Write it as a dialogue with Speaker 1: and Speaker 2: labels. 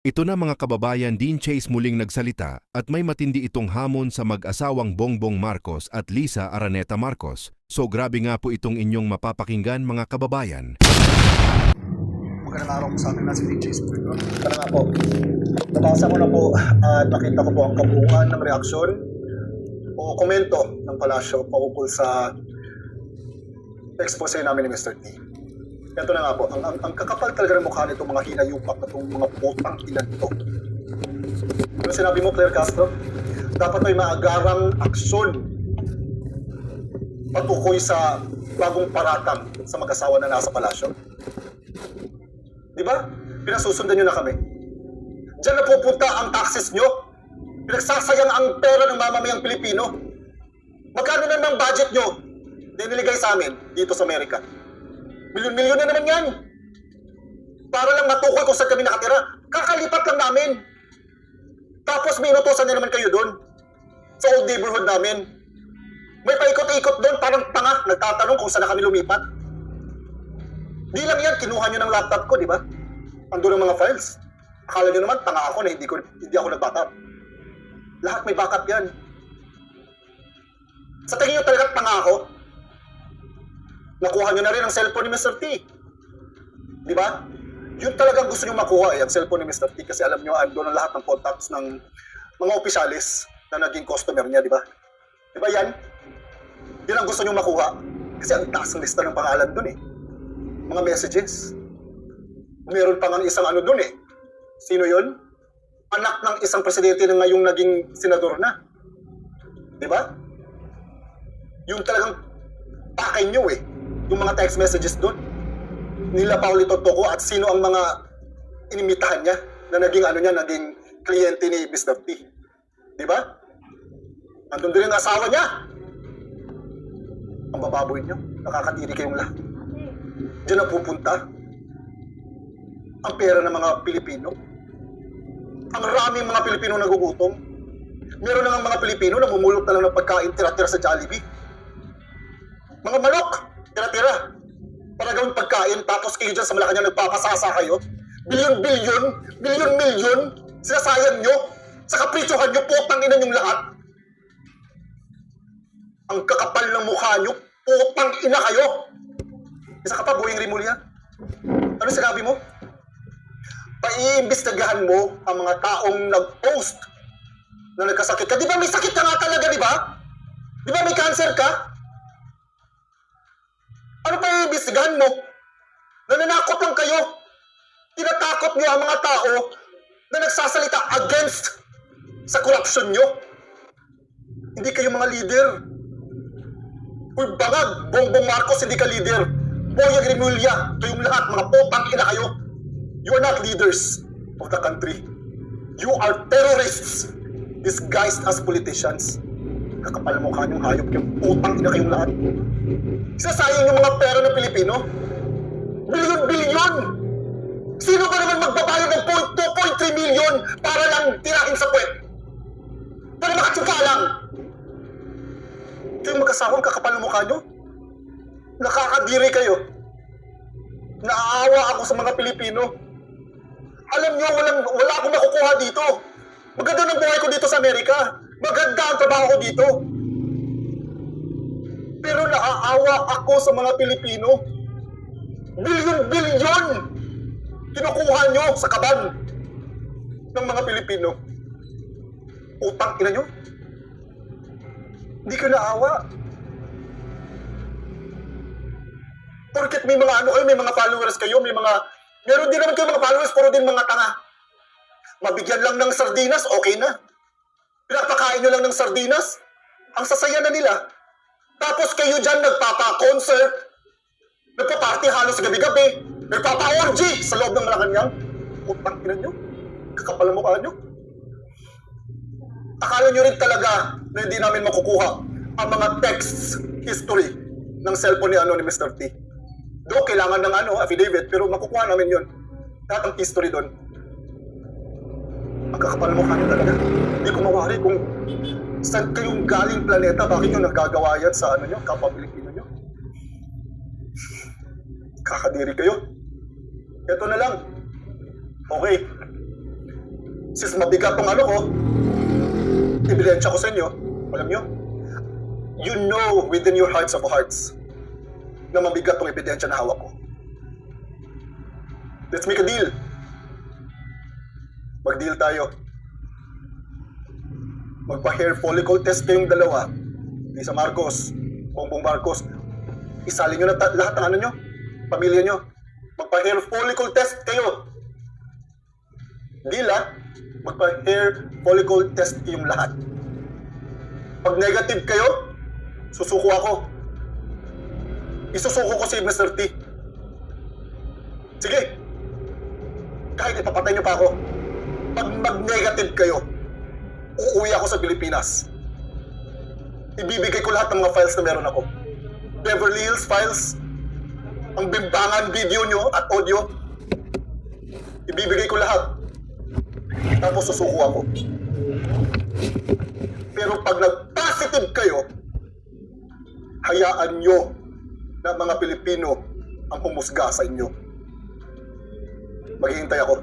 Speaker 1: Ito na mga kababayan, Dean Chase muling nagsalita at may matindi itong hamon sa mag-asawang Bongbong Marcos at Lisa Araneta Marcos. So grabe nga po itong inyong mapapakinggan mga kababayan.
Speaker 2: Magandang araw po sa atin na si DJ Spurgo. Tara nga po. Nabasa ko na po at nakita ko po ang kabuuan ng reaksyon o komento ng palasyo paupol sa expose namin ni Mr. T. Ito na nga po, ang kakapal talaga ng mukha nitong mga hinayupak na itong mga putang ilan ito. Ano sinabi mo, Claire Castro? Dapat may maagarang aksyon patukoy sa bagong paratang sa mag-asawa na nasa palasyo. Di ba? Pinasusundan nyo na kami. Diyan na pupunta ang taxes nyo. Pinagsasayang ang pera ng mamamayang Pilipino. Magkano na ng budget nyo? Diniligay sa amin dito sa Amerika. Milyon-milyon na naman yan. Para lang matukoy kung saan kami nakatira. Kakalipat lang namin. Tapos may inutosan na naman kayo doon. Sa old neighborhood namin. May paikot-ikot doon, parang tanga. Nagtatanong kung saan na kami lumipat. Di lang yan, kinuha nyo ng laptop ko, di ba? Andun ang mga files. Akala nyo naman, tanga ako na hindi ako nag-backup. Lahat may backup yan. Sa tingin nyo talaga tanga ako? Nakuha nyo na rin ang cellphone ni Mr. T. Di ba? Yun talagang gusto nyo makuha ang cellphone ni Mr. T kasi alam nyo, andun ang lahat ng contacts ng mga opisyalis na naging customer niya, di ba? Di ba yan? Yun ang gusto nyo makuha. Kasi ang taas ng lista ng pangalan dun eh. Mga messages. Meron pa nga isang ano dun eh. Sino yun? Anak ng isang presidente na ngayong naging senador na. Di ba? Yung talagang pakay nyo eh. Yung mga text messages dun. Nila Paulito Toco at sino ang mga inimitahan niya na naging ano niya, naging kliyente ni Mr. T. Di ba? Andun din ang asawa niya. Ang bababoy nyo. Nakakatiri kayong lahat. Diyan na pupunta ang pera ng mga Pilipino. Ang raming mga Pilipino nagugutom. Meron na nga mga Pilipino na mumulot na lang ng pagkain tira-tira sa Jollibee. Mga manok, tira-tira. Para gawin pagkain, tapos kayo dyan sa Malacanang nagpapasasa kayo. Bilyon-bilyon, sinasayang nyo. Sa kapritsyohan nyo, putang ina nyong lahat. Ang kakapal ng mukha nyo, putang ina kayo. Isa ka pa, Boying Rimulya. Ano sinabi mo? Paiimbestigahan mo ang mga taong nag-post na nagkasakit ka. Di ba may sakit ka nga talaga, di ba? Di ba may cancer ka? Ano paiimbestigahan mo? Nananakot lang kayo. Tinatakot niyo ang mga tao na nagsasalita against sa corruption nyo. Hindi kayo mga leader. Uy, bangag, Bongbong Marcos, hindi ka leader. Boying Rimulya, kayong lahat, mga potang ina kayo. You are not leaders of the country. You are terrorists disguised as politicians. Kakapal mukha niyong hayop, yung potang ina kayong lahat. Sasayang yung mga pera ng Pilipino. Bilyon-bilyon! Sino ba naman magbabayad ng 2.3 million para lang tirahin sa puwet? Para makatsuka lang! Ito yung mag-asawang kakapal ng mukha niyo. Nakakadiri kayo. Naaawa ako sa mga Pilipino. Alam niyo, wala akong makukuha dito. Maganda ng buhay ko dito sa Amerika. Maganda ang trabaho ko dito. Pero naaawa ako sa mga Pilipino. Bilyon-bilyon kinukuha nyo sa kaban ng mga Pilipino. Utang ina nyo. Hindi ka naawa. Porket may mga ano kayo, may mga followers kayo, meron din naman kayo mga followers, puro din mga tanga. Mabigyan lang ng sardinas, okay na. Pinapakain nyo lang ng sardinas, ang sasaya na nila. Tapos kayo dyan nagpapa-concert, nagpa-party halos gabi-gabi, nagpapa-orgy sa loob ng Malacanang. Utang ina nyo, kakapal ang mukha nyo. Akala nyo rin talaga na hindi namin makukuha ang mga text history ng cellphone ni Mr. T. Doon, kailangan ng affidavit, pero makukuha namin yun. Lahat ang history doon. Ang kakapal mo kanya talaga. Hindi ko mawari kung saan kayong galing planeta, bakit nyo nagagawa yan sa kapwa Pilipino nyo. Kakadiri kayo. Ito na lang. Okay. Since mabigat tong ano ko, ebidensya ko sa inyo, alam nyo, you know within your hearts of hearts na mabigat tong ebidensya na hawak ko. Let's make a deal. Mag-deal tayo. Magpa-hair follicle test kayong dalawa. Lisa Marcos, Bongbong Marcos. Isali nyo na lahat ng ano nyo, pamilya nyo. Magpa-hair follicle test kayo. Deal magpa-hair follicle test kayong lahat. Pag negative kayo, susuko ako. Isusuko ko si Mr. T. Sige. Kahit ipapatay nyo pa ako. Pag mag-negative kayo, uuwi ako sa Pilipinas. Ibibigay ko lahat ng mga files na meron ako. Beverly Hills files, ang bimbangan video nyo at audio, ibibigay ko lahat. Tapos susuko ako. Pero pag nag-positive kayo, hayaan nyo na mga Pilipino ang humusga sa inyo. Maghihintay ako.